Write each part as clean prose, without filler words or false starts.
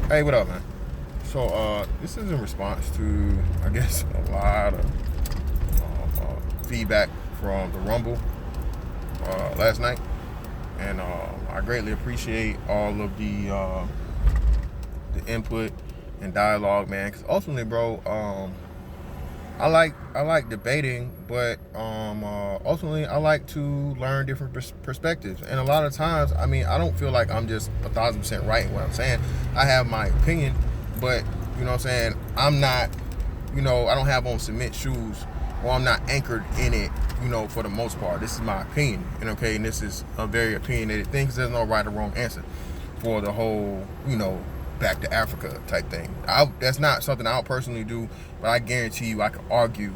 Hey, what up, man? So, this is in response to, I guess, a lot of feedback from the Rumble last night, and I greatly appreciate all of the input and dialogue, man. Because ultimately, bro, I like debating, but ultimately I like to learn different perspectives. And a lot of times, I mean, I don't feel like I'm just 1,000% right in what I'm saying. I have my opinion, but you know what I'm saying. I'm not, I don't have on cement shoes, or I'm not anchored in it. For the most part, this is my opinion, and this is a very opinionated thing because there's no right or wrong answer for the whole, back to Africa type thing. That's not something I'll personally do, but I guarantee you I could argue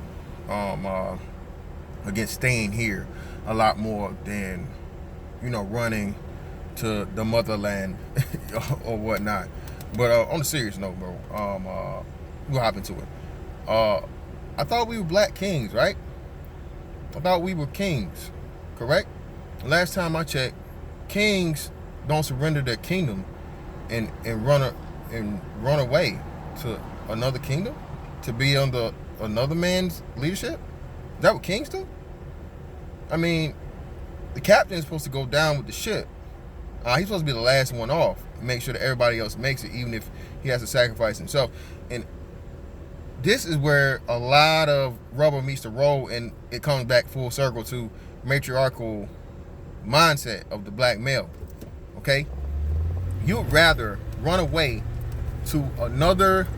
against staying here a lot more than, running to the motherland or whatnot. But on a serious note, bro, we'll hop into it. I thought we were black kings, right? I thought we were kings, correct? Last time I checked, kings don't surrender their kingdom and run away to another kingdom to be under another man's leadership. Is that what kings do? I mean, the captain is supposed to go down with the ship. He's supposed to be the last one off and make sure that everybody else makes it, even if he has to sacrifice himself. And this is where a lot of rubber meets the road, and it comes back full circle to matriarchal mindset of the black male. Okay? You'd rather run away to another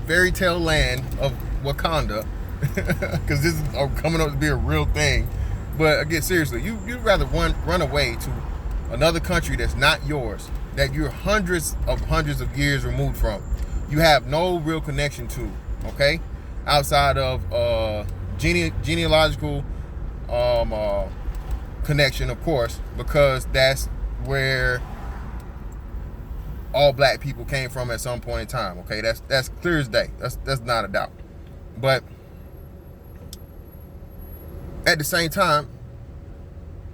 fairy tale land of Wakanda, because this is coming up to be a real thing. But again, seriously, you'd rather run away to another country that's not yours, that you're hundreds of years removed from. You have no real connection to, okay? Outside of genealogical connection, of course, because that's where all black people came from at some point in time. Okay, that's clear as day. That's not a doubt. But at the same time,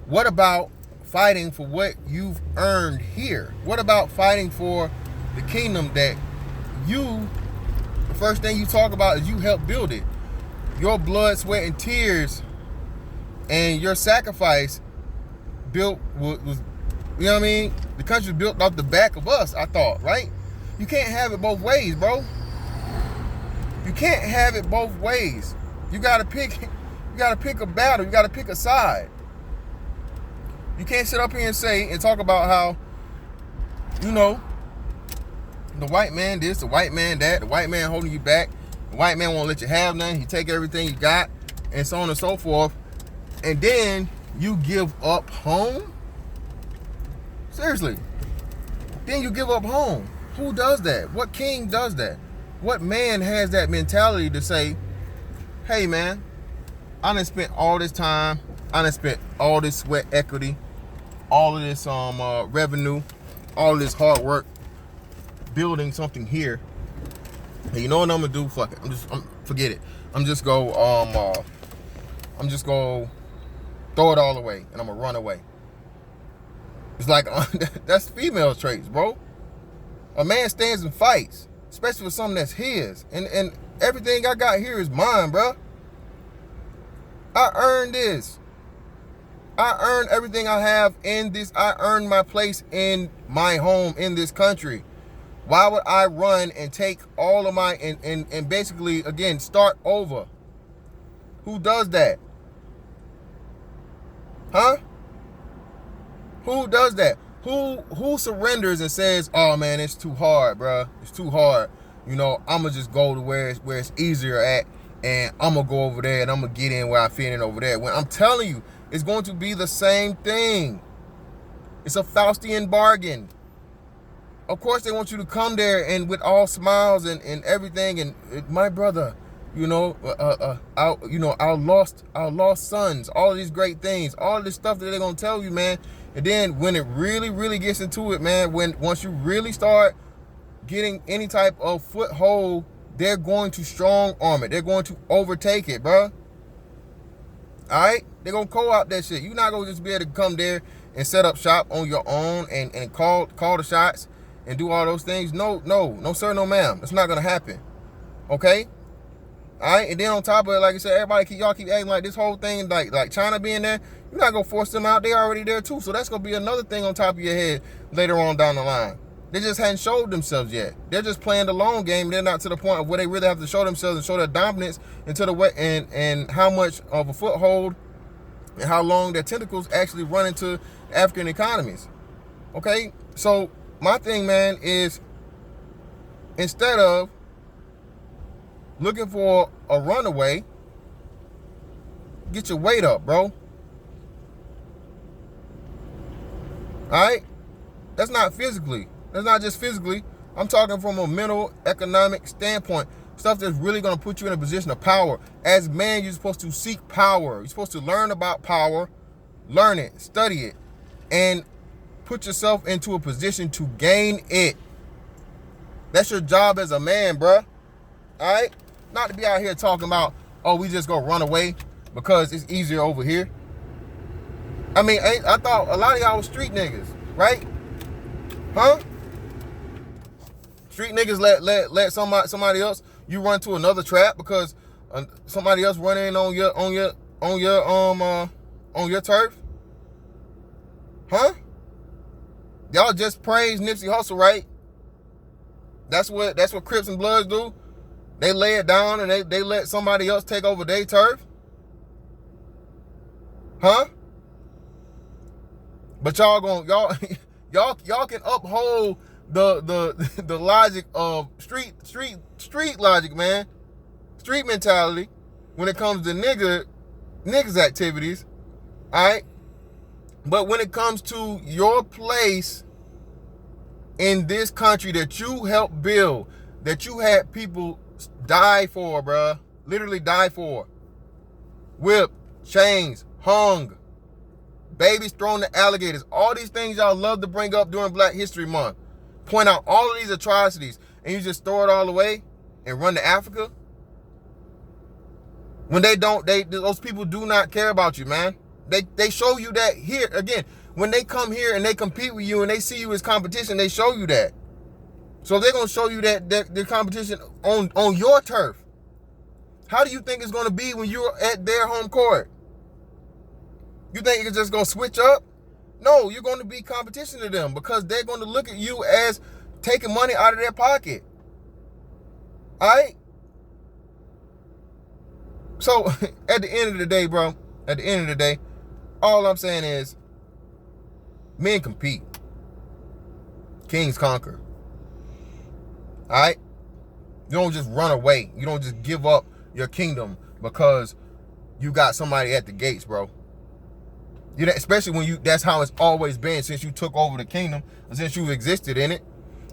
what about fighting for what you've earned here? What about fighting for the kingdom that the first thing you talk about is you helped build it? Your blood, sweat, and tears and your sacrifice was, you know what I mean? The country was built off the back of us, I thought, right? You can't have it both ways, bro. You can't have it both ways. You gotta pick a battle. You gotta pick a side. You can't sit up here and say and talk about how, the white man this, the white man that, the white man holding you back, the white man won't let you have nothing, he take everything you got, and so on and so forth. And then you give up home? Seriously. Then you give up home. Who does that? What king does that? What man has that mentality to say, hey man, I done spent all this time, I done spent all this sweat equity, all of this revenue, all of this hard work building something here. And you know what I'm gonna do? Fuck it. Forget it. I'm just go throw it all away and I'm gonna run away. It's like that's female traits, bro. A man stands and fights, especially for something that's his. And everything I got here is mine, bro. I earned this. I earned everything I have in this. I earned my place in my home in this country. Why would I run and take all of my and basically again start over? Who does that? Huh? Who does that? Who surrenders and says, "Oh man, it's too hard, bro. It's too hard. I'ma just go to where it's easier at, and I'ma go over there and I'ma get in where I fit in over there." When I'm telling you, it's going to be the same thing. It's a Faustian bargain. Of course, they want you to come there and with all smiles and everything. And my brother, our lost sons, all of these great things, all of this stuff that they're gonna tell you, man. And then when it really, really gets into it, man, once you really start getting any type of foothold, they're going to strong arm it. They're going to overtake it, bro. All right, they're gonna co-opt that shit. You're not gonna just be able to come there and set up shop on your own and call the shots and do all those things. No, sir, no ma'am. It's not gonna happen. Okay? Alright, and then on top of it, like I said, y'all keep acting like this whole thing, like China being there, you're not gonna force them out. They already there too. So that's gonna be another thing on top of your head later on down the line. They just hadn't showed themselves yet. They're just playing the long game. They're not to the point of where they really have to show themselves and show their dominance into the way and how much of a foothold and how long their tentacles actually run into African economies. Okay? So my thing, man, is instead of looking for a runaway, get your weight up, bro. Alright? That's not physically. That's not just physically. I'm talking from a mental, economic standpoint. Stuff that's really going to put you in a position of power. As man, you're supposed to seek power. You're supposed to learn about power, learn it, study it, and put yourself into a position to gain it. That's your job as a man, bruh. Alright? Not to be out here talking about, oh, we just gonna run away because it's easier over here. I mean, I thought a lot of y'all was street niggas, right? Huh? Street niggas let somebody else, you run to another trap because somebody else run in on your turf? Huh? Y'all just praise Nipsey Hussle, right? That's what Crips and Bloods do. They lay it down and they let somebody else take over their turf? Huh? But y'all can uphold the logic of street logic, man. Street mentality when it comes to niggas activities. Alright? But when it comes to your place in this country that you helped build, that you had people die for, bruh. Literally die for. Whipped, chains, hung, babies thrown to alligators. All these things y'all love to bring up during Black History Month. Point out all of these atrocities, and you just throw it all away and run to Africa? When those people do not care about you, man. They show you that here. Again, when they come here and they compete with you and they see you as competition, they show you that. So they're going to show you that the competition on your turf. How do you think it's going to be when you're at their home court? You think it's just going to switch up? No, you're going to be competition to them because they're going to look at you as taking money out of their pocket. All right? So at the end of the day, bro, all I'm saying is men compete. Kings conquer. All right? You don't just run away. You don't just give up your kingdom because you got somebody at the gates, bro. You know, especially when that's how it's always been since you took over the kingdom, since you've existed in it.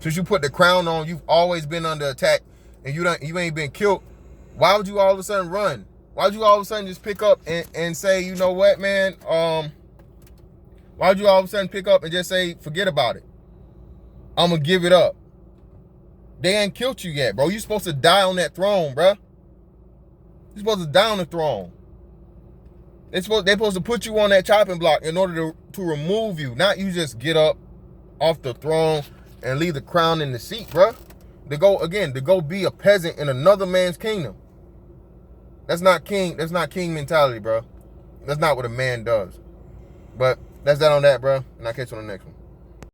Since you put the crown on, you've always been under attack and you ain't been killed. Why would you all of a sudden run? Why would you all of a sudden just pick up and say, you know what, man? Why would you all of a sudden pick up and just say, forget about it? I'm going to give it up. They ain't killed you yet, bro. You're supposed to die on that throne, bro. You're supposed to die on the throne. They're supposed to put you on that chopping block in order to remove you. Not you just get up off the throne and leave the crown in the seat, bro. To go be a peasant in another man's kingdom. That's not king mentality, bro. That's not what a man does. But that's that on that, bro. And I'll catch you on the next one.